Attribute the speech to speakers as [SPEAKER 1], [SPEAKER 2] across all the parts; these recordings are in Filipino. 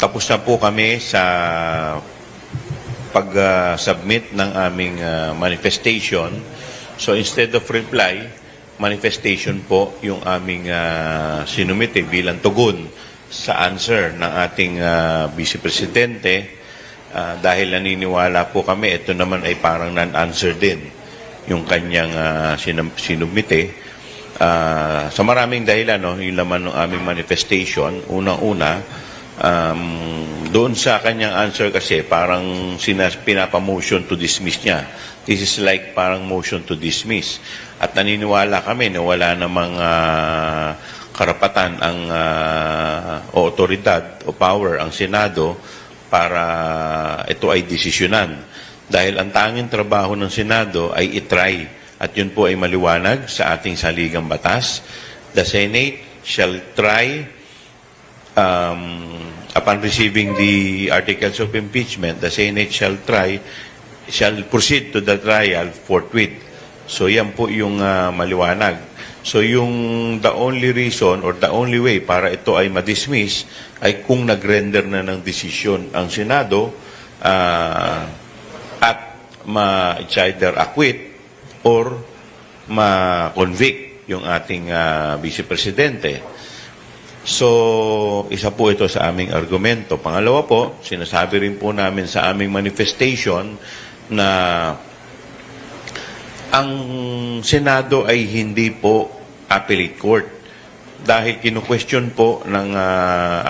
[SPEAKER 1] tapos na po kami sa pag-submit ng aming manifestation. So instead of reply, manifestation po yung aming sinumite bilang tugon sa answer ng ating Vice Presidente. Dahil naniniwala po kami, ito naman ay parang non-answer din yung kanyang sinumite. Sa maraming dahilan, yung laman ng aming manifestation, unang-una, doon sa kanyang answer kasi parang pinapamotion to dismiss niya. This is like parang motion to dismiss. At naniniwala kami na wala namang karapatan ang o otoridad o power ang Senado para ito ay desisyonan. Dahil ang tanging trabaho ng Senado ay itry. At yun po ay maliwanag sa ating saligang batas. The Senate shall try upon receiving the articles of impeachment, the Senate shall proceed to the trial forthwith. So yan po yung maliwanag. So yung the only reason or the only way para ito ay ma-dismiss ay kung nag-render na ng desisyon ang Senado at it's either acquit or ma-convict yung ating Vice Presidente. So, isa po ito sa aming argumento. Pangalawa po, sinasabi rin po namin sa aming manifestation na ang Senado ay hindi po appellate court. Dahil kinu-question po ng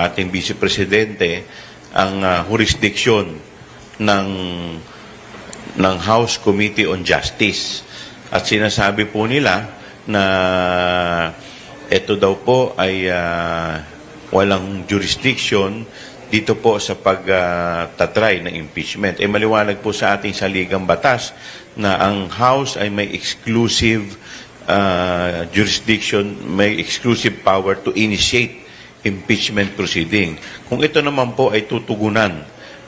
[SPEAKER 1] ating Vice Presidente ang jurisdiction ng House Committee on Justice. At sinasabi po nila na ito daw po ay walang jurisdiction dito po sa pagtatry ng impeachment. Maliwanag po sa ating saligang batas na ang House ay may exclusive jurisdiction, may exclusive power to initiate impeachment proceeding. Kung ito naman po ay tutugunan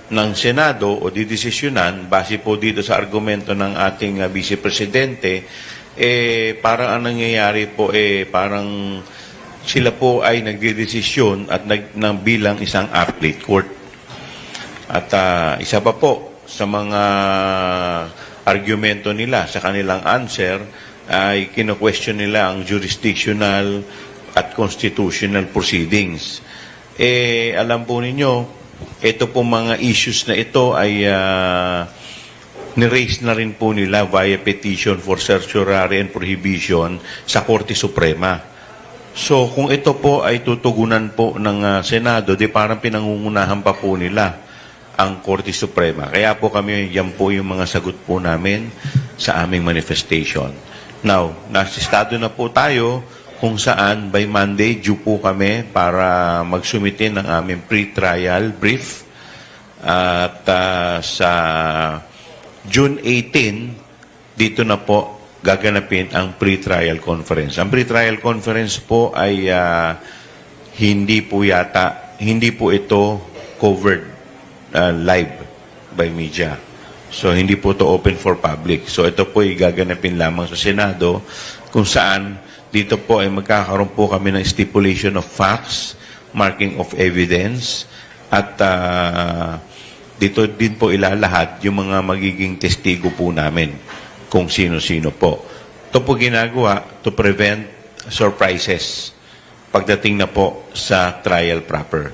[SPEAKER 1] ng Senado o didesisyonan, base po dito sa argumento ng ating Vice Presidente, parang ang nangyayari po, parang sila po ay nagdidesisyon at bilang isang appellate court. At isa pa po sa mga argumento nila sa kanilang answer ay kino-question nila ang jurisdictional at constitutional proceedings. Alam po ninyo, ito po mga issues na ito ay ni-raise na rin po nila via petition for certiorari and prohibition sa Korte Suprema. So, kung ito po ay tutugunan po ng Senado, di parang pinangungunahan pa po nila ang Korte Suprema. Kaya po kami, yan po yung mga sagot po namin sa aming manifestation. Now, nasa estado na po tayo kung saan by Monday, due po kami para magsumitin ng aming pre-trial brief. At sa June 18, dito na po gaganapin ang pre-trial conference. Ang pre-trial conference po ay hindi po ito covered live by media. So, hindi po ito open for public. So, ito po ay gaganapin lamang sa Senado kung saan dito po ay magkakaroon po kami ng stipulation of facts, marking of evidence, at dito din po ilalahat yung mga magiging testigo po namin kung sino-sino po. Ito po ginagawa to prevent surprises pagdating na po sa trial proper.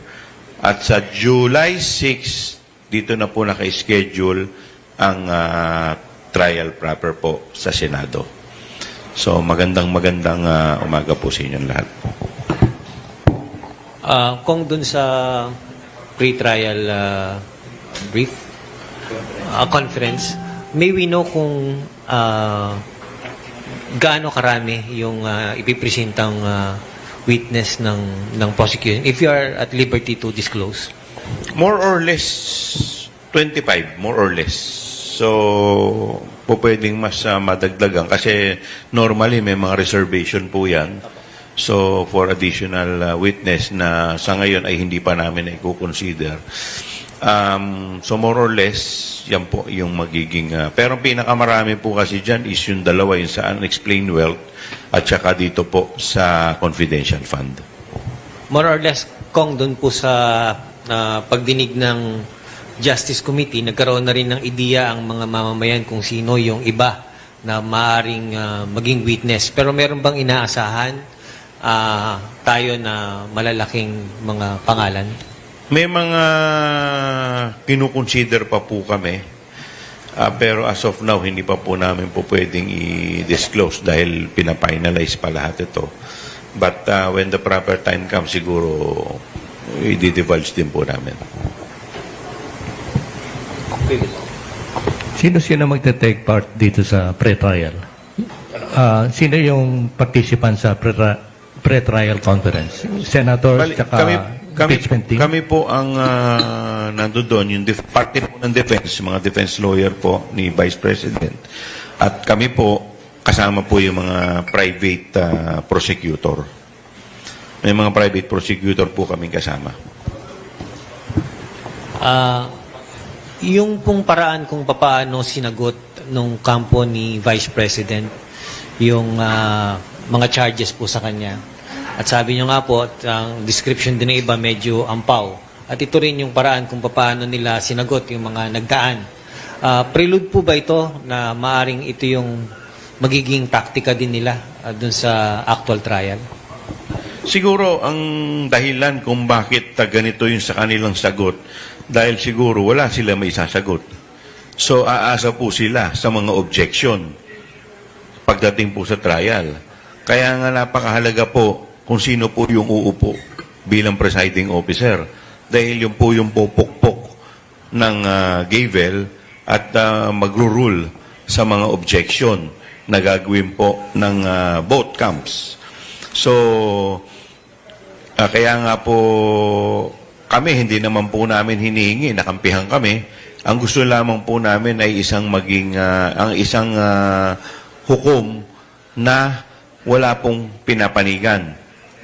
[SPEAKER 1] At sa July 6, dito na po naka-schedule ang trial proper po sa Senado. So, magandang umaga po sa inyong lahat.
[SPEAKER 2] Kung dun sa pre-trial brief, conference, may we know kung gaano karami yung ipipresentang witness ng prosecution, if you are at liberty to disclose?
[SPEAKER 1] More or less, 25, more or less. So, po pwedeng mas madagdagan kasi normally may mga reservation po yan. So, for additional witness na sa ngayon ay hindi pa namin i-consider. So, more or less, yan po yung magiging... pero pinakamarami po kasi dyan is yung dalawa, yung sa unexplained wealth at saka dito po sa confidential fund.
[SPEAKER 2] More or less, kung doon po sa pagdinig ng Justice Committee, nagkaroon na rin ng ideya ang mga mamamayan kung sino yung iba na maaaring maging witness. Pero meron bang inaasahan tayo na malalaking mga pangalan?
[SPEAKER 1] May mga kinukonsider pa po kami, pero as of now, hindi pa po namin po pwedeng i-disclose dahil pinafinalize pa lahat ito. But when the proper time comes, siguro i-divulge din po namin.
[SPEAKER 3] Sino magte-take part dito sa pre-trial? Sino yung participant sa pre-trial conference? Senators tsaka impeachment team?
[SPEAKER 1] Kami po ang nandun doon, yung parte po ng defense, mga defense lawyer po ni Vice President. At kami po, kasama po yung mga private prosecutor. May mga private prosecutor po kaming kasama.
[SPEAKER 2] Yung pong paraan kung paano sinagot nung kampo ni Vice President yung mga charges po sa kanya. At sabi nyo nga po, ang description din ng iba medyo ampaw. At ito rin yung paraan kung paano nila sinagot yung mga nagdaan. Prelude po ba ito na maaring ito yung magiging taktika din nila dun sa actual trial?
[SPEAKER 1] Siguro ang dahilan kung bakit ganito yung sa kanilang sagot, dahil siguro wala sila may sasagot. So aasa po sila sa mga objection pagdating po sa trial. Kaya nga napakahalaga po kung sino po yung uupo bilang presiding officer. Dahil yung po yung pupukpok ng gavel at magro-rule sa mga objection na gagawin po ng both camps. So, kaya nga po kami, hindi naman po namin hinihingi, nakampihan kami. Ang gusto lamang po namin ay isang maging, ang isang hukom na wala pong pinapanigan,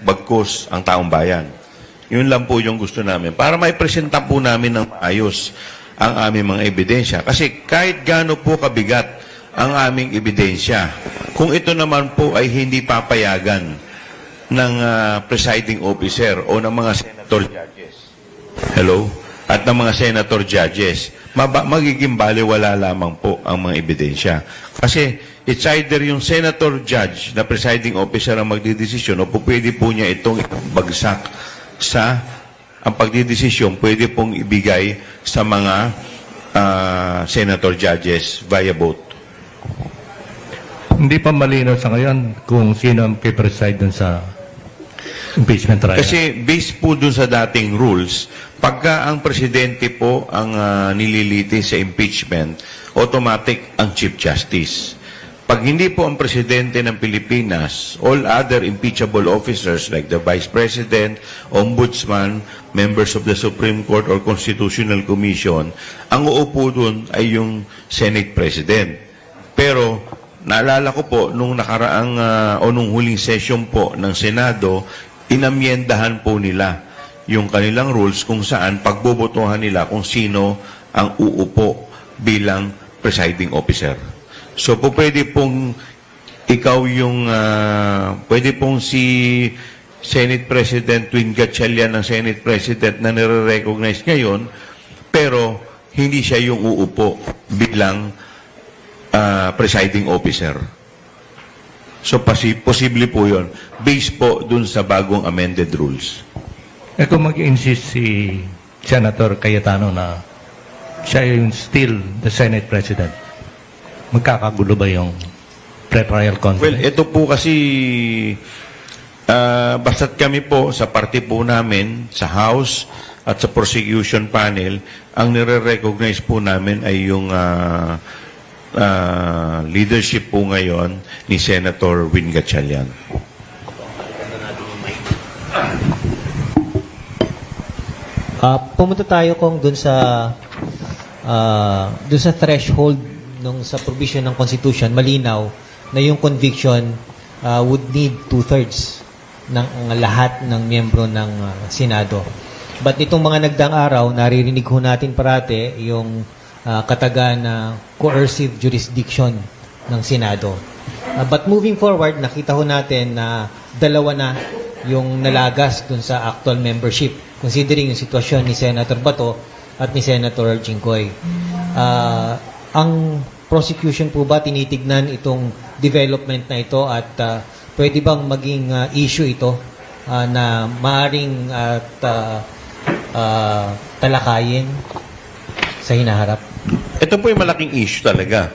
[SPEAKER 1] bagkus ang taong bayan. Yun lang po yung gusto namin. Para maipresenta po namin ng maayos ang aming mga ebidensya. Kasi kahit gaano po kabigat ang aming ebidensya, kung ito naman po ay hindi papayagan ng presiding officer o ng mga senator judges, at ng mga senator judges, magiging baliwala lamang po ang mga ebidensya. Kasi it's either yung senator judge na presiding officer ang magdidesisyon o po pwede po niya itong bagsak sa ang pagdidesisyon, pwede pong ibigay sa mga senator judges via vote.
[SPEAKER 3] Hindi pa malinaw sa ngayon kung sino ang preside dun sa impeachment trial.
[SPEAKER 1] Kasi based po dun sa dating rules, pagka ang presidente po ang nililiti sa impeachment, automatic ang Chief Justice. Pag hindi po ang presidente ng Pilipinas, all other impeachable officers like the Vice President, Ombudsman, members of the Supreme Court or Constitutional Commission, ang uupo dun ay yung Senate President. Pero naalala ko po, nung nakaraang o nung huling session po ng Senado, inamyendahan po nila yung kanilang rules kung saan pagbobotohan nila kung sino ang uupo bilang presiding officer. So po pwede pong ikaw yung, pwede pong si Senate President Twin Gatchalian ng Senate President na nire-recognize ngayon, pero hindi siya yung uupo bilang presiding officer. So, posible po yun. Based po dun sa bagong amended rules.
[SPEAKER 3] Kung mag-insist si Senator Cayetano na siya yung still the Senate President, magkakagulo ba yung pre-trial conference?
[SPEAKER 1] Well, ito po kasi, basta't kami po sa party po namin, sa House at sa prosecution panel, ang nire-recognize po namin ay yung leadership po ngayon ni Senator Win Gatchalian.
[SPEAKER 2] Pumunta tayo kung dun sa threshold nung sa provision ng Constitution, malinaw na yung conviction would need 2/3 ng lahat ng miyembro ng Senado. But itong mga nagdaang araw, naririnig ho natin parate yung kataga na coercive jurisdiction ng Senado. But moving forward, nakita ho natin na dalawa na yung nalagas dun sa actual membership, considering yung sitwasyon ni Senator Bato at ni Senator Jinggoy. Ang prosecution po ba tinitignan itong development na ito at pwede bang maging issue ito na maaring talakayin sa hinaharap?
[SPEAKER 1] Ito po yung malaking issue talaga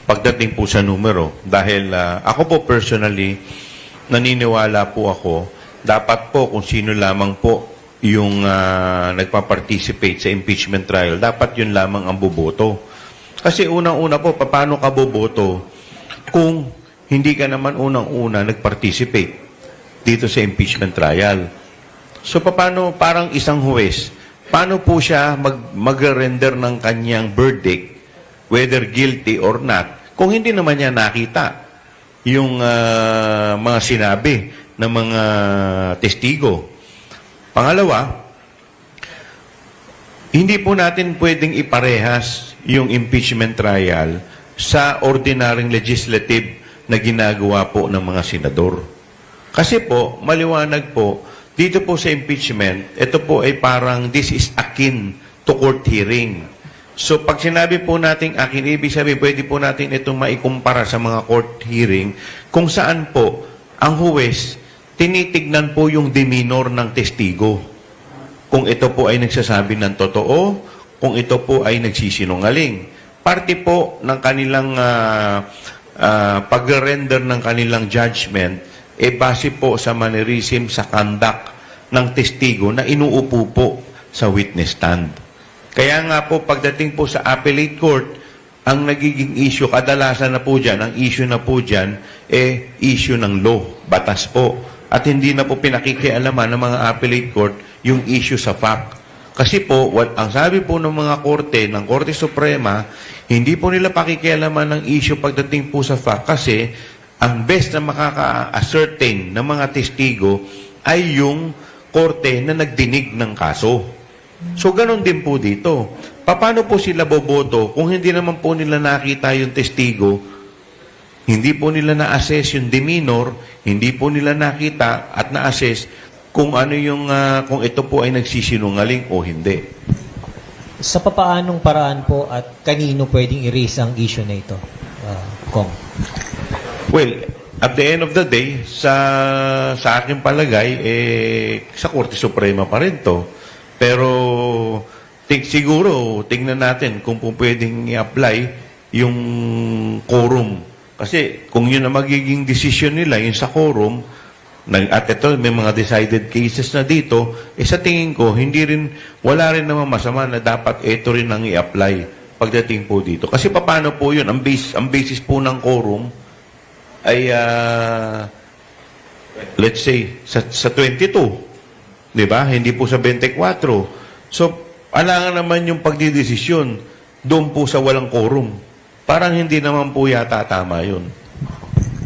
[SPEAKER 1] pagdating po sa numero. Dahil ako po personally, naniniwala po ako, dapat po kung sino lamang po yung nagpa-participate sa impeachment trial, dapat yun lamang ang boboto. Kasi unang-una po, paano ka boboto kung hindi ka naman unang-una nag-participate dito sa impeachment trial? So paano, parang isang huwes, paano po siya mag-render ng kanyang verdict, whether guilty or not, kung hindi naman niya nakita yung mga sinabi ng mga testigo? Pangalawa, hindi po natin pwedeng iparehas yung impeachment trial sa ordinaryong legislative na ginagawa po ng mga senador. Kasi po, maliwanag po, dito po sa impeachment, ito po ay parang this is akin to court hearing. So pag sinabi po natin akin, ibig sabihin pwede po natin itong maikumpara sa mga court hearing kung saan po ang huwes tinitignan po yung demeanor ng testigo. Kung ito po ay nagsasabi ng totoo, kung ito po ay nagsisinungaling. Parte po ng kanilang pag-render ng kanilang judgment base po sa mannerism, sa conduct ng testigo na inuupo po sa witness stand. Kaya nga po, pagdating po sa appellate court, ang nagiging issue, kadalasan na po dyan, ang issue na po dyan, issue ng law, batas po. At hindi na po pinakikialaman ng mga appellate court yung issue sa fact. Kasi po, ang sabi po ng mga korte, ng Korte Suprema, hindi po nila pakikialaman ng issue pagdating po sa fact kasi ang best na makaka-ascertain ng mga testigo ay yung korte na nagdinig ng kaso. So, ganun din po dito. Paano po sila boboto kung hindi naman po nila nakita yung testigo, hindi po nila na-assess yung demeanor, hindi po nila nakita at na-assess kung ano yung kung ito po ay nagsisinungaling o hindi.
[SPEAKER 2] Sa papaanong paraan po at kanino pwedeng i-raise ang issue na ito, Kong?
[SPEAKER 1] Well, at the end of the day, sa aking palagay, sa Korte Suprema pa rin to. Pero siguro, tingnan natin kung po pwedeng i-apply yung quorum. Kasi kung yun ang magiging decision nila, yung sa quorum, at ito, may mga decided cases na dito, sa tingin ko, wala rin naman masama na dapat ito rin ang i-apply pagdating po dito. Kasi paano po yun? Ang basis po ng quorum ay, let's say, sa 22. Di ba? Hindi po sa 24. So, alangan naman yung pagdidesisyon doon po sa walang quorum. Parang hindi naman po yata tama yun.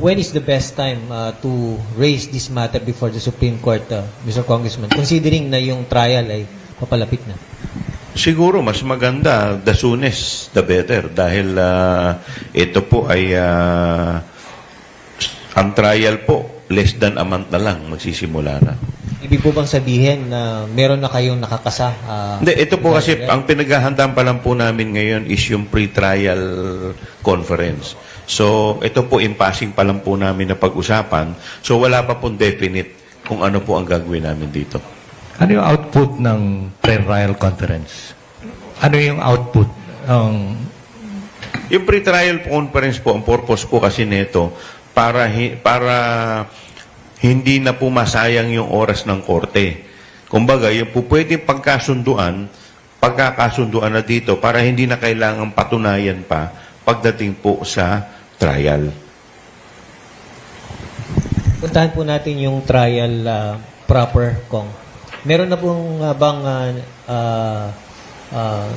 [SPEAKER 2] When is the best time to raise this matter before the Supreme Court, Mr. Congressman, considering na yung trial ay papalapit na?
[SPEAKER 1] Siguro, mas maganda, the soonest, the better. Dahil ito po ay, ang trial po, less than a month na lang, magsisimula na.
[SPEAKER 2] Ibig po bang sabihin na meron na kayong nakakasa?
[SPEAKER 1] Hindi, ito po kasi, ang pinaghahandaan pa lang po namin ngayon is yung pre-trial conference. So, ito po, in-passing pa lang po namin na pag-usapan. So, wala pa pong definite kung ano po ang gagawin namin dito.
[SPEAKER 3] Ano yung output ng pre-trial conference? Ano yung output?
[SPEAKER 1] Yung pre-trial conference po, ang purpose po kasi nito, para hindi na po masayang yung oras ng korte. Kumbaga, yung po pwedeng pagkasunduan na dito para hindi na kailangang patunayan pa pagdating po sa trial.
[SPEAKER 2] Puntahan po natin yung trial proper, Kong. Meron na pong bang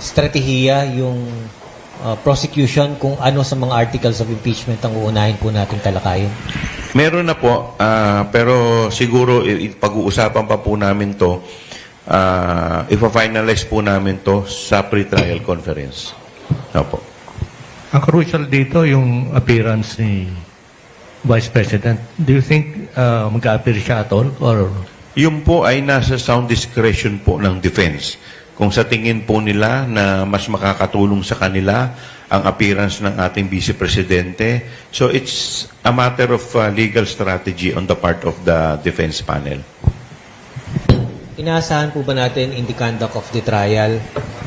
[SPEAKER 2] strategiya yung prosecution kung ano sa mga articles of impeachment ang uunahin po natin talakayin?
[SPEAKER 1] Meron na po, pero siguro pag-uusapan pa po namin to, ipa-finalize po namin to sa pre-trial conference. Opo.
[SPEAKER 3] Ang crucial dito yung appearance ni Vice President. Do you think mag-appear siya at all or
[SPEAKER 1] Yun po ay nasa sound discretion po ng defense. Kung sa tingin po nila na mas makakatulong sa kanila ang appearance ng ating Vice Presidente. So it's a matter of legal strategy on the part of the defense panel.
[SPEAKER 2] Inaasahan po ba natin in the conduct of the trial,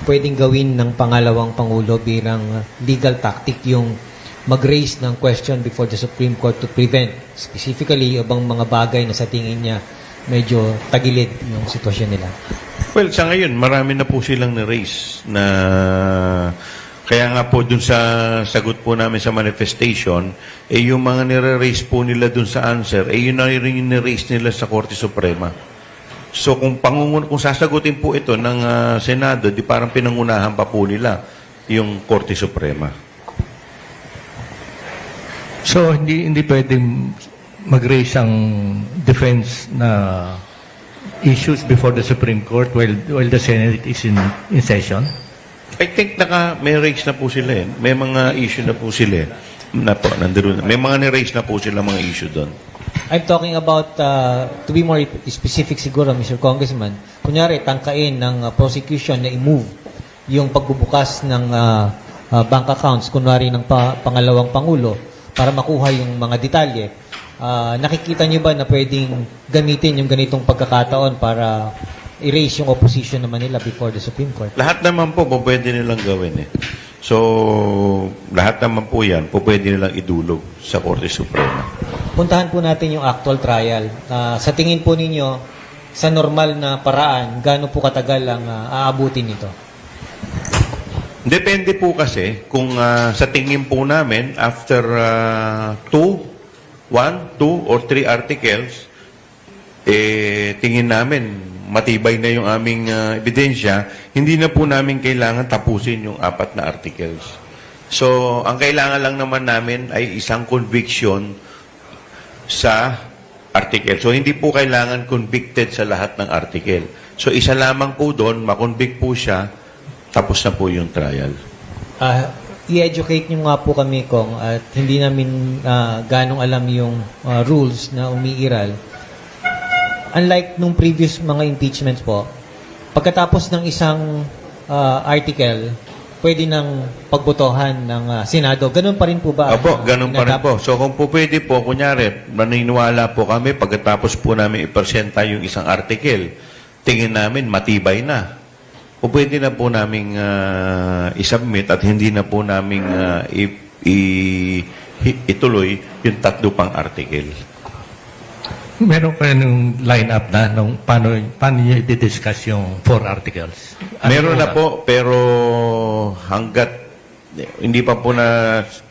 [SPEAKER 2] pwedeng gawin ng pangalawang Pangulo bilang legal tactic yung mag-raise ng question before the Supreme Court to prevent specifically ibang mga bagay na sa tingin niya medyo tagilid yung sitwasyon nila?
[SPEAKER 1] Well, sa ngayon, marami na po silang na-raise na kaya nga po dun sa sagot po namin sa manifestation, yung mga nire-raise po nila dun sa answer, yun na rin yung nire-raise nila sa Korte Suprema. So kung sasagutin po ito ng Senado, di parang pinangunahan pa po nila yung Korte Suprema.
[SPEAKER 3] So, hindi pwedeng mag-raise ang defense na issues before the Supreme Court while the Senate is in session?
[SPEAKER 1] I think may raise na po sila eh. May mga issue na po sila eh. May mga ni-raise na po sila mga issue doon.
[SPEAKER 2] I'm talking about, to be more specific siguro, Mr. Congressman, kunyari, tangkain ng prosecution na i-move yung pagbubukas ng bank accounts, kunwari ng pangalawang Pangulo, para makuha yung mga detalye. Nakikita niyo ba na pwedeng gamitin yung ganitong pagkakataon para erase yung opposition naman nila before the Supreme Court?
[SPEAKER 1] Lahat naman po, pwede nilang gawin eh. So, lahat naman po yan, pwede nilang idulog sa Korte Suprema.
[SPEAKER 2] Puntahan po natin yung actual trial. Sa tingin po ninyo, sa normal na paraan, gaano po katagal ang aabutin nito?
[SPEAKER 1] Depende po kasi kung sa tingin po namin, after 1, 2, or 3 articles, tingin namin matibay na yung aming ebidensya, hindi na po namin kailangan tapusin yung 4 na articles. So, ang kailangan lang naman namin ay isang conviction sa article. So, hindi po kailangan convicted sa lahat ng article. So, isa lamang po doon, makonvict po siya, tapos na po yung trial.
[SPEAKER 2] I-educate nyo nga po kami, Kong, at hindi namin ganong alam yung rules na umiiral. Unlike nung previous mga impeachments po, pagkatapos ng isang article, pwede nang pagbotohan ng Senado. Ganun pa rin po ba?
[SPEAKER 1] Opo, ganun pa rin po. So kung po pwede po, kunyari, maniniwala po kami, pagkatapos po namin ipresenta yung isang article, tingin namin matibay na. O pwede na po namin isubmit at hindi na po namin ituloy yung 3 pang article.
[SPEAKER 3] Meron pa yung line-up na nung paano nyo i-discuss yung 4 articles?
[SPEAKER 1] Meron na po, pero hanggat hindi pa po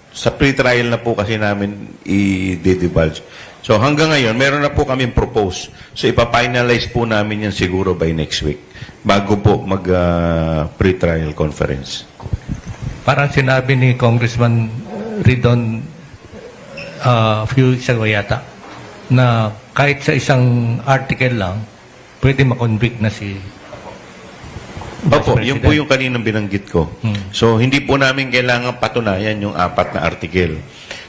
[SPEAKER 1] sa pre-trial na po kasi namin i-divulge. So hanggang ngayon, meron na po kami propose. So ipafinalize po namin yan siguro by next week bago po mag-pre-trial conference.
[SPEAKER 3] Parang sinabi ni Congressman Ridon a few weeks ago yata na kahit sa isang article lang, pwede makonvict na si
[SPEAKER 1] Opo,
[SPEAKER 3] Vice
[SPEAKER 1] yun po
[SPEAKER 3] President.
[SPEAKER 1] yung kaninang binanggit ko. So, hindi po namin kailangan patunayan yung 4 na article.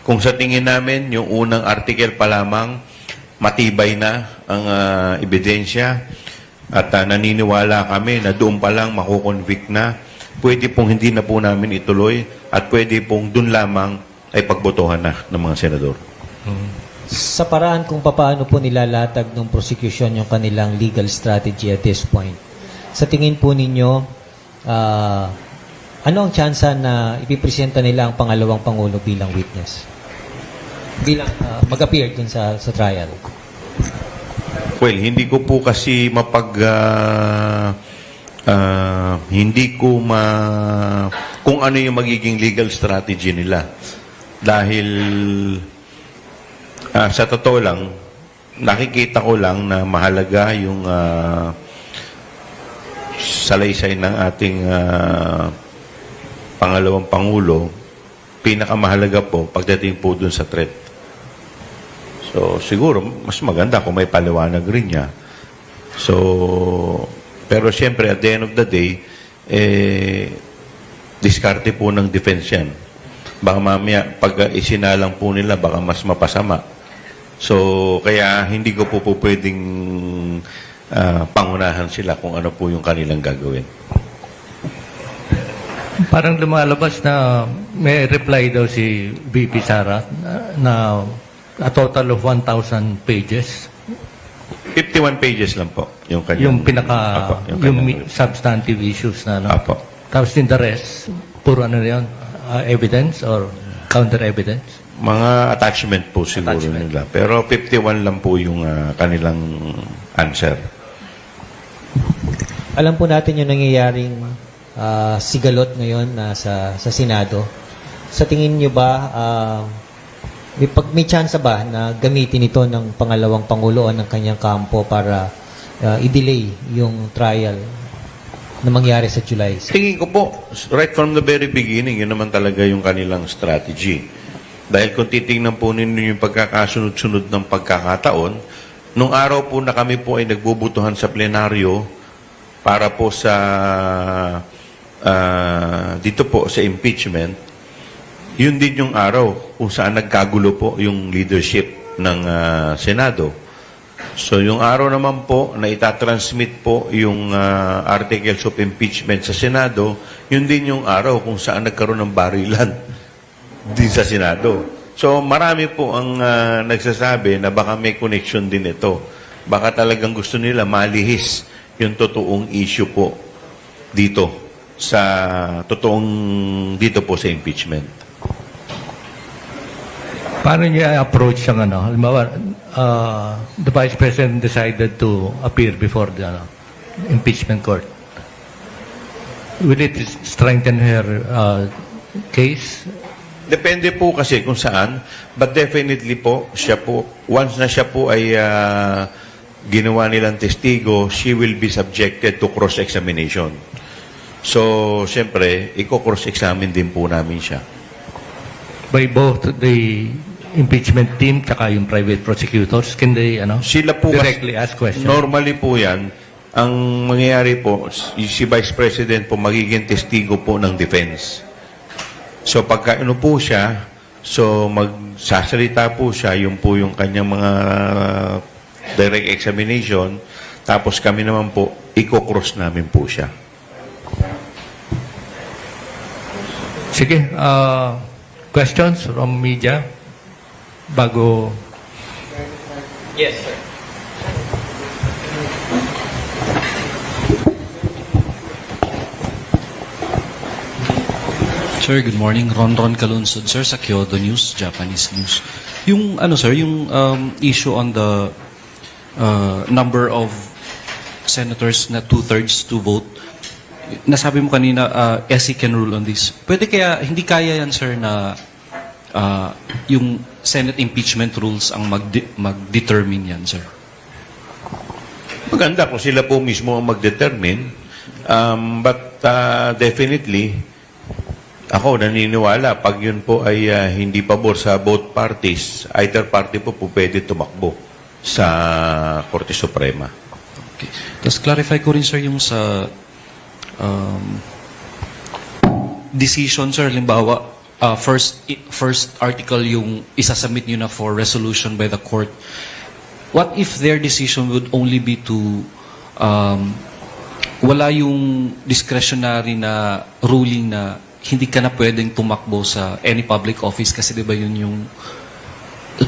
[SPEAKER 1] Kung sa tingin namin, yung unang article pa lamang, matibay na ang ebidensya at naniniwala kami na doon pa lang makukonvict na, pwede pong hindi na po namin ituloy at pwede pong doon lamang ay pagbotohan na ng mga senador.
[SPEAKER 2] Sa paraan kung paano po nilalatag ng prosecution yung kanilang legal strategy at this point, sa tingin po ninyo, ano ang tsansa na ipipresenta nila ang pangalawang Pangulo bilang witness? Bilang mag-appear dun sa trial?
[SPEAKER 1] Well, hindi ko po kasi hindi ko kung ano yung magiging legal strategy nila. Dahil sa totoo lang, nakikita ko lang na mahalaga yung salaysay ng ating pangalawang Pangulo. Pinakamahalaga po pagdating po dun sa threat. So, siguro, mas maganda kung may paliwanag rin niya. So, pero siyempre, at the end of the day, diskarte po ng defense yan. Baka mamaya, pag isinalang po nila, baka mas mapasama. So, kaya hindi ko po pwedeng pangunahan sila kung ano po yung kanilang gagawin.
[SPEAKER 3] Parang lumalabas na may reply daw si VP Sara na a total of 1,000 pages.
[SPEAKER 1] 51 pages lang po yung kanyang...
[SPEAKER 3] Yung pinaka,
[SPEAKER 1] Apo,
[SPEAKER 3] yung
[SPEAKER 1] kanyang-
[SPEAKER 3] substantive issues na, no?
[SPEAKER 1] Apo.
[SPEAKER 3] Tapos in the rest, puro ano na yun, evidence or counter evidence?
[SPEAKER 1] Mga attachment po siguro
[SPEAKER 3] Attachment.
[SPEAKER 1] nila. Pero 51 lang po yung kanilang answer.
[SPEAKER 2] Alam po natin yung nangyayaring sigalot ngayon sa Senado. Sa tingin nyo ba, may chance ba na gamitin ito ng pangalawang Pangulo o ng kanyang kampo para i-delay yung trial na mangyari sa July?
[SPEAKER 1] Tingin ko po, right from the very beginning, yun naman talaga yung kanilang strategy. Dahil kung titingnan po ninyo yung pagkakasunod-sunod ng pagkakataon, nung araw po na kami po ay nagbubutuhan sa plenaryo para po sa dito po sa impeachment, yun din yung araw kung saan nagkagulo po yung leadership ng Senado. So yung araw naman po na itatransmit po yung articles of impeachment sa Senado, yun din yung araw kung saan nagkaroon ng barilan din sa Senado. So marami po ang nagsasabi na baka may connection din ito. Baka talagang gusto nila malihis yung totoong issue po dito dito po sa impeachment.
[SPEAKER 3] Paano niya approach ang ano? Halimbawa, the Vice President decided to appear before the impeachment court. Will it strengthen her case?
[SPEAKER 1] Depende po kasi kung saan, but definitely po, once na siya po ay ginawa nilang testigo, she will be subjected to cross-examination. So, siyempre, i-cross-examine din po namin siya.
[SPEAKER 3] By both the impeachment team tsaka yung private prosecutors, can they
[SPEAKER 1] Sila po
[SPEAKER 3] directly ask questions?
[SPEAKER 1] Normally po yan, ang mangyayari po, si Vice President po magiging testigo po ng defense. So pagka ano po siya, so magsasalita po siya, yung po yung kanyang mga direct examination, tapos kami naman po, i-cross namin po siya.
[SPEAKER 3] Sige, questions from media? Bago...
[SPEAKER 2] Yes, sir.
[SPEAKER 4] Sir, good morning. Ron Kalunsod, sir, sa Kyodo News, Japanese News. Yung, sir, yung issue on the number of senators na 2/3 to vote, nasabi mo kanina, SC can rule on this. Pwede kaya, hindi kaya yan, sir, na yung Senate impeachment rules ang mag-determine yan, sir?
[SPEAKER 1] Maganda kung sila po mismo ang mag-determine. But definitely, ako naniniwala, pag yun po ay hindi pabor sa both parties, either party po pwede tumakbo sa Korte Suprema.
[SPEAKER 4] Okay. Tapos clarify ko rin, sir, yung sa decision, sir, halimbawa, first article yung isasubmit nyo na for resolution by the court. What if their decision would only be to wala yung discretionary na ruling na hindi ka na pwedeng tumakbo sa any public office kasi di ba yun yung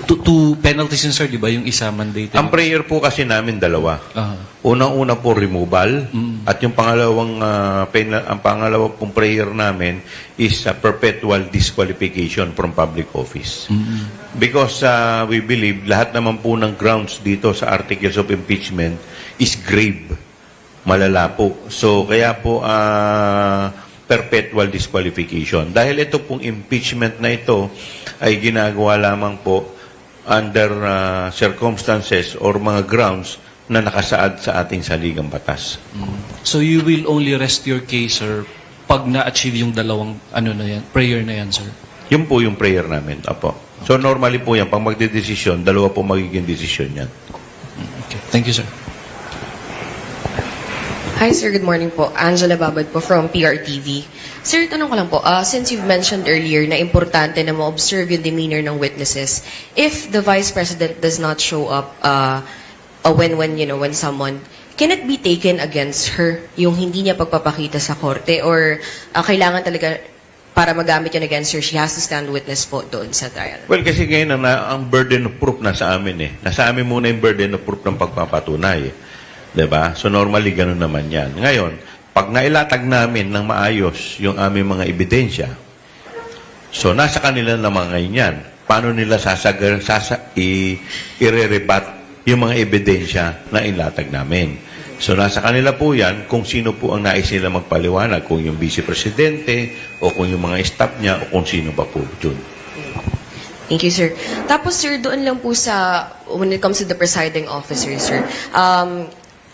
[SPEAKER 4] two penalties yun, sir, di ba yung isa mandated?
[SPEAKER 1] Ang prayer po kasi namin dalawa. Unang-una po removal at yung pangalawang ang pangalawa pong prayer namin is perpetual disqualification from public office. Because we believe lahat naman po ng grounds dito sa articles of impeachment is grave. Malala po. So kaya po perpetual disqualification. Dahil ito pong impeachment na ito ay ginagawa lamang po under circumstances or mga grounds na nakasaad sa ating saligang batas.
[SPEAKER 4] So you will only rest your case, sir, pag na-achieve yung dalawang prayer na yan, sir?
[SPEAKER 1] Yun po yung prayer namin. Apo. So normally po yan, pag magdedesisyon, dalawa po magiging desisyon yan.
[SPEAKER 4] Okay. Thank you, sir.
[SPEAKER 5] Hi, sir. Good morning po. Angela Babad po from PRTV. Sir, tanong ko lang po, since you've mentioned earlier na importante na ma-observe yung demeanor ng witnesses, if the Vice President does not show up when someone can it be taken against her yung hindi niya pagpapakita sa korte or kailangan talaga para magamit yun against her, she has to stand witness po doon sa trial?
[SPEAKER 1] Well, kasi ngayon ang burden of proof nasa amin eh. Nasa amin muna yung burden of proof ng pagpapatunay. Diba? So normally, ganun naman yan. Ngayon, pag nailatag namin ng maayos yung aming mga ebidensya, so nasa kanila naman ngayon yan. Paano nila i-rebat yung mga ebidensya na ilatag namin. So nasa kanila po yan kung sino po ang nais nila magpaliwanag, kung yung vice presidente o kung yung mga staff niya o kung sino pa po yun.
[SPEAKER 5] Thank you, sir. Tapos, sir, doon lang po sa, when it comes to the presiding officer, sir,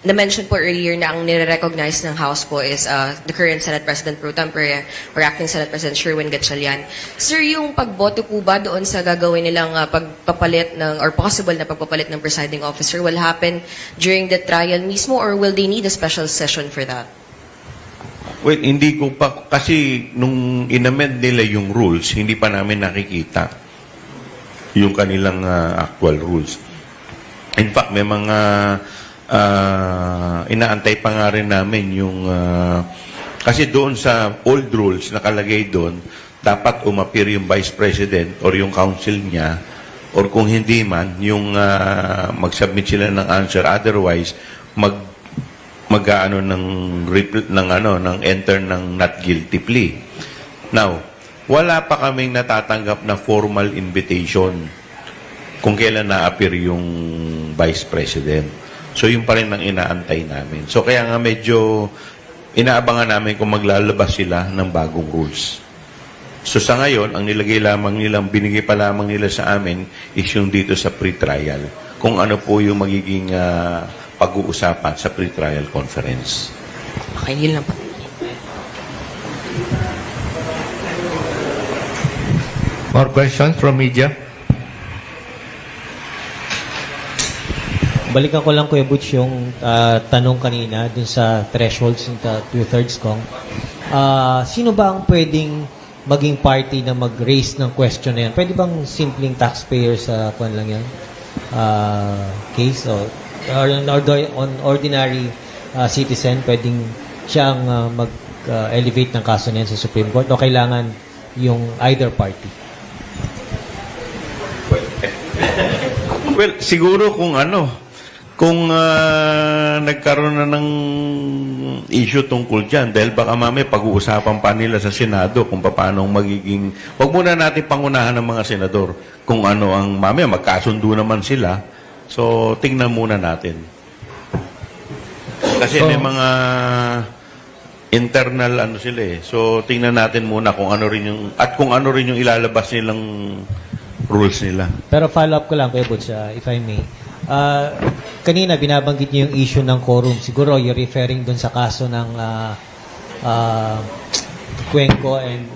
[SPEAKER 5] na-mention po earlier na ang nire-recognize ng House po is the current Senate President Pro Tempore or Acting Senate President Sherwin Gatchalian. Sir, yung pagboto po ba doon sa gagawin nilang pagpapalit ng, or possible na pagpapalit ng presiding officer will happen during the trial mismo or will they need a special session for that?
[SPEAKER 1] Well, hindi ko pa, kasi nung inamend nila yung rules, hindi pa namin nakikita yung kanilang actual rules. In fact, may mga inaantay pa nga rin namin yung kasi doon sa old rules nakalagay doon dapat umapir yung vice president or yung counsel niya or kung hindi man yung mag-submit sila ng answer, otherwise mag-ano ng enter ng not guilty plea. Now, wala pa kaming natatanggap na formal invitation kung kailan na-appear yung vice president. So, yun pa rin ang inaantay namin. So, kaya nga medyo inaabangan namin kung maglalabas sila ng bagong rules. So, sa ngayon, ang nilagay lamang nilang, binigay pa lamang nila sa amin is yung dito sa pre-trial. Kung ano po yung magiging pag-uusapan sa pre-trial conference.
[SPEAKER 5] Okay, yun lang po.
[SPEAKER 3] More questions from media?
[SPEAKER 2] Balikan ko lang, Kuya Butch, yung tanong kanina dun sa thresholds ng two-thirds kong. Sino ba ang pwedeng maging party na mag-raise ng question na yan? Pwede bang simpleng taxpayer sa kung lang yan? Case? Or on ordinary citizen, pwedeng siyang mag-elevate ng kaso na yan sa Supreme Court? O kailangan yung either party?
[SPEAKER 1] Well, siguro kung nagkaroon na ng issue tungkol dyan, dahil baka mamaya pag-uusapan pa nila sa Senado kung paano magiging, wag muna natin pangunahan ng mga senador kung ano ang mamaya, magkasundo naman sila. So, tingnan muna natin. Kasi may mga internal sila eh. So, tingnan natin muna kung ano rin yung ilalabas nilang rules nila.
[SPEAKER 2] Pero follow-up ko lang, Kuya Butch, if I may. Kanina, binabanggit niyo yung issue ng quorum. Siguro, you're referring dun sa kaso ng Cuenco and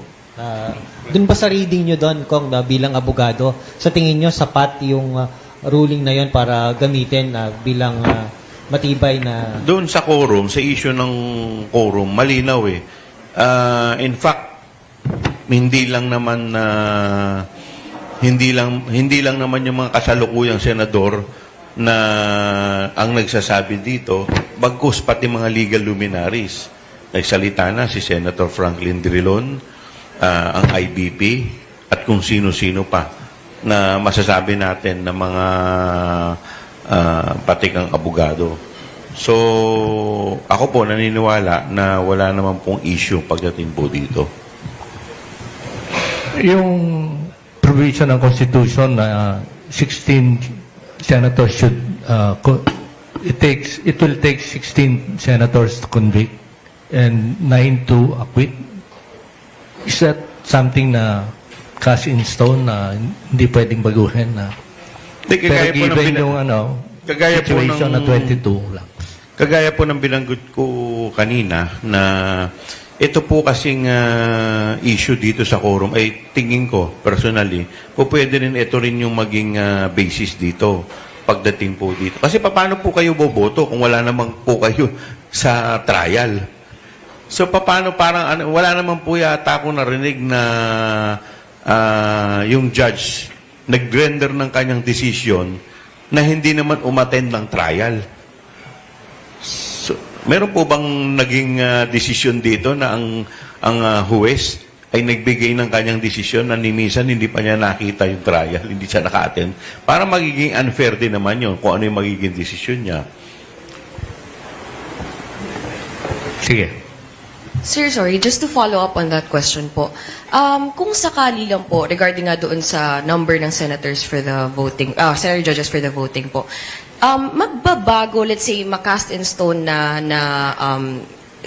[SPEAKER 2] dun ba sa reading nyo doon, Kong, bilang abogado, sa tingin nyo, sapat yung ruling na yon para gamitin bilang matibay na...
[SPEAKER 1] Doon sa quorum, sa issue ng quorum, malinaw eh. In fact, hindi lang naman yung mga kasalukuyang senador na ang nagsasabi dito, bagkus pati mga legal luminaries. Nagsalita na si Senator Franklin Drilon, ang IBP, at kung sino-sino pa na masasabi natin na mga patikang abogado. So, ako po naniniwala na wala naman pong issue pagdating po dito.
[SPEAKER 3] Yung provision ng Constitution na 16 senators should it will take 16 senators to convict and 9 to acquit. Is that something na cast in stone na hindi pwedeng baguhin na? Pero given yung situation na 22 lang.
[SPEAKER 1] Kagaya po ng binanggit ko kanina na ito po kasing issue dito sa quorum ay tingin ko personally po pwede rin ito rin yung maging basis dito pagdating po dito. Kasi paano po kayo boboto kung wala naman po kayo sa trial? So paano parang wala naman po yata ako narinig na yung judge nag-render ng kanyang decision na hindi naman umattend ng trial. So, meron po bang naging desisyon dito na ang huwes ay nagbigay ng kanyang desisyon na ni minsan hindi pa niya nakita yung trial, hindi siya naka-attend, para magiging unfair din naman yun kung ano yung magiging desisyon niya.
[SPEAKER 3] Sige.
[SPEAKER 5] Sir, sorry, just to follow up on that question po. Kung sakali lang po, regarding nga doon sa number ng senators for the voting, senator judges for the voting po, magbabago, let's say, makast in stone na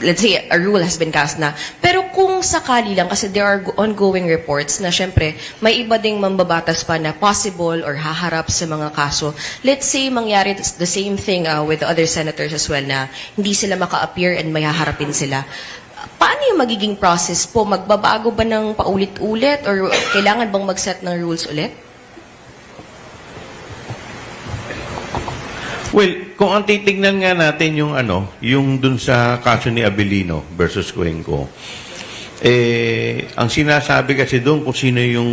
[SPEAKER 5] let's say, a rule has been cast na. Pero kung sakali lang, kasi there are ongoing reports na syempre, may iba ding mambabatas pa na possible or haharap sa mga kaso. Let's say, mangyari the same thing with the other senators as well na hindi sila maka-appear and may haharapin sila. Paano yung magiging process po? Magbabago ba ng paulit-ulit or kailangan bang mag-set ng rules ulit?
[SPEAKER 1] Well, kung ang titignan nga natin yung yung dun sa kaso ni Abilino versus Cuenco, ang sinasabi kasi doon kung sino yung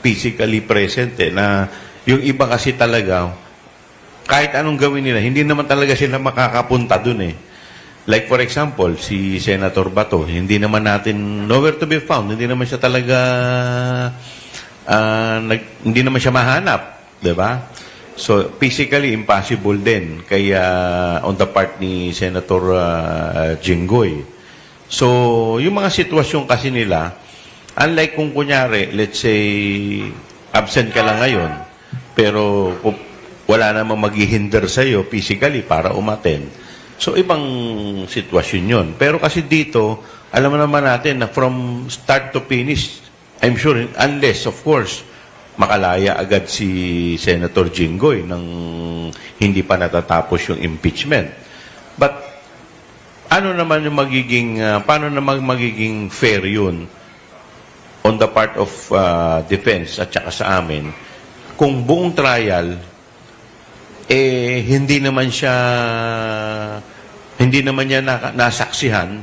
[SPEAKER 1] physically present, na yung iba kasi talaga, kahit anong gawin nila, hindi naman talaga sila makakapunta doon Like for example, si Senator Bato, hindi naman natin, nowhere to be found, hindi naman siya talaga, hindi naman siya mahanap, di ba? So, physically impossible din kaya on the part ni Senator Jinggoy. So, yung mga sitwasyon kasi nila, unlike kung kunyari, let's say, absent ka lang ngayon, pero wala namang maghihinder sa'yo physically para umattend. So, ibang sitwasyon yun. Pero kasi dito, alam naman natin na from start to finish, I'm sure, unless, of course, makalaya agad si Senator Jinggoy nang hindi pa natatapos yung impeachment. But, ano naman yung magiging, paano naman magiging fair yun on the part of defense at saka sa amin kung buong trial, hindi naman niya nasaksihan,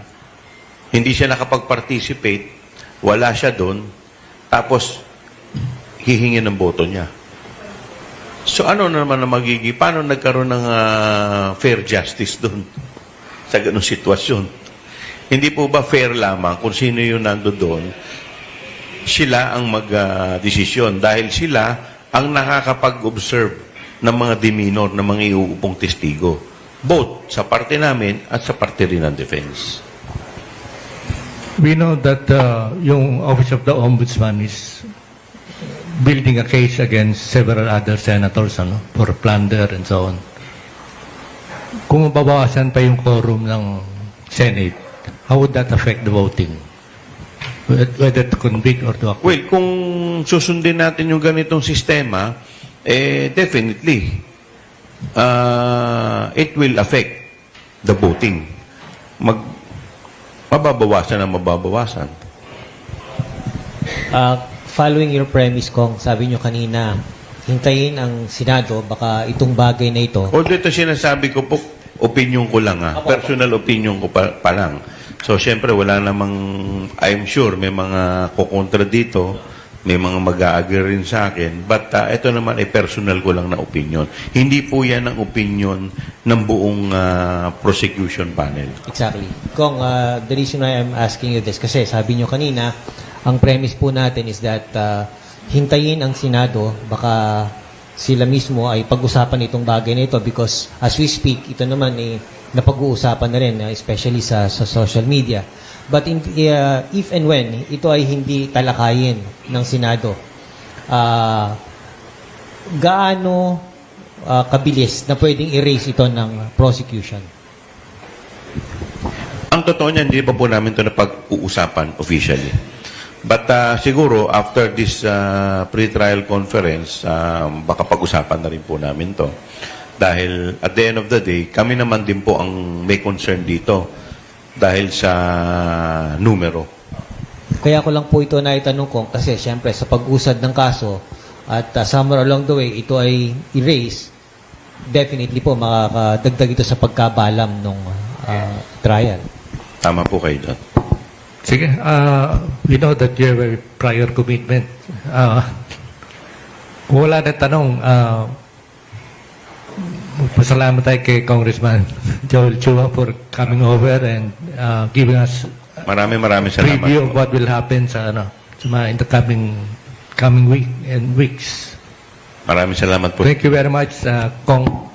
[SPEAKER 1] hindi siya nakapag-participate, wala siya doon, tapos hihingi ng boto niya. So ano naman na magiging, paano nagkaroon ng fair justice doon sa ganung sitwasyon? Hindi po ba fair lamang kung sino yung nando doon, sila ang mag-desisyon dahil sila ang nakakapag-observe ng mga demeanor ng mga iuupong testigo, both sa parte namin at sa parte rin ng defense.
[SPEAKER 3] We know that yung Office of the Ombudsman is building a case against several other senators for plunder and so on. Kung mababawasan pa yung quorum ng Senate, how would that affect the voting? Whether to convict or to acquit?
[SPEAKER 1] Well, kung susundin natin yung ganitong sistema, definitely, it will affect the voting. Mababawasan ang mababawasan.
[SPEAKER 2] Following your premise, Kong, sabi nyo kanina, hintayin ang Senado, baka itong bagay na ito.
[SPEAKER 1] Although ito sinasabi ko po, opinion ko lang personal opinion ko pa lang. So, syempre, wala namang, I'm sure, may mga kukontra dito, may mga mag-a-agree rin sa akin, but ito naman ay personal ko lang na opinion. Hindi po yan ang opinion ng buong prosecution panel.
[SPEAKER 2] Exactly. Kong, the reason why I'm asking you this, kasi sabi nyo kanina, ang premise po natin is that hintayin ang Senado, baka sila mismo ay pag-usapan itong bagay na ito because as we speak, ito naman ay napag-uusapan na rin, especially sa social media. But if and when ito ay hindi talakayin ng Senado, gaano kabilis na pwedeng erase ito ng prosecution?
[SPEAKER 1] Ang totoo niyan, hindi pa po namin ito napag-uusapan officially. But siguro, after this pre-trial conference, baka pag-usapan na rin po namin to. Dahil at the end of the day, kami naman din po ang may concern dito dahil sa numero.
[SPEAKER 2] Kaya ko lang po ito naitanong ko kasi siyempre sa pag-usad ng kaso at somewhere along the way, ito ay erase, definitely po makakadagdag ito sa pagkabalam ng trial.
[SPEAKER 1] Tama po kayo doon.
[SPEAKER 3] Sige, we know that you have a prior commitment. Kung wala na tanong, Pasalamat tayo kay Congressman Joel Chua for coming over and giving us
[SPEAKER 1] Maraming salamat
[SPEAKER 3] preview of
[SPEAKER 1] po.
[SPEAKER 3] what will happen sa in the coming week and weeks.
[SPEAKER 1] Maraming salamat po.
[SPEAKER 3] Thank you very much, Kong.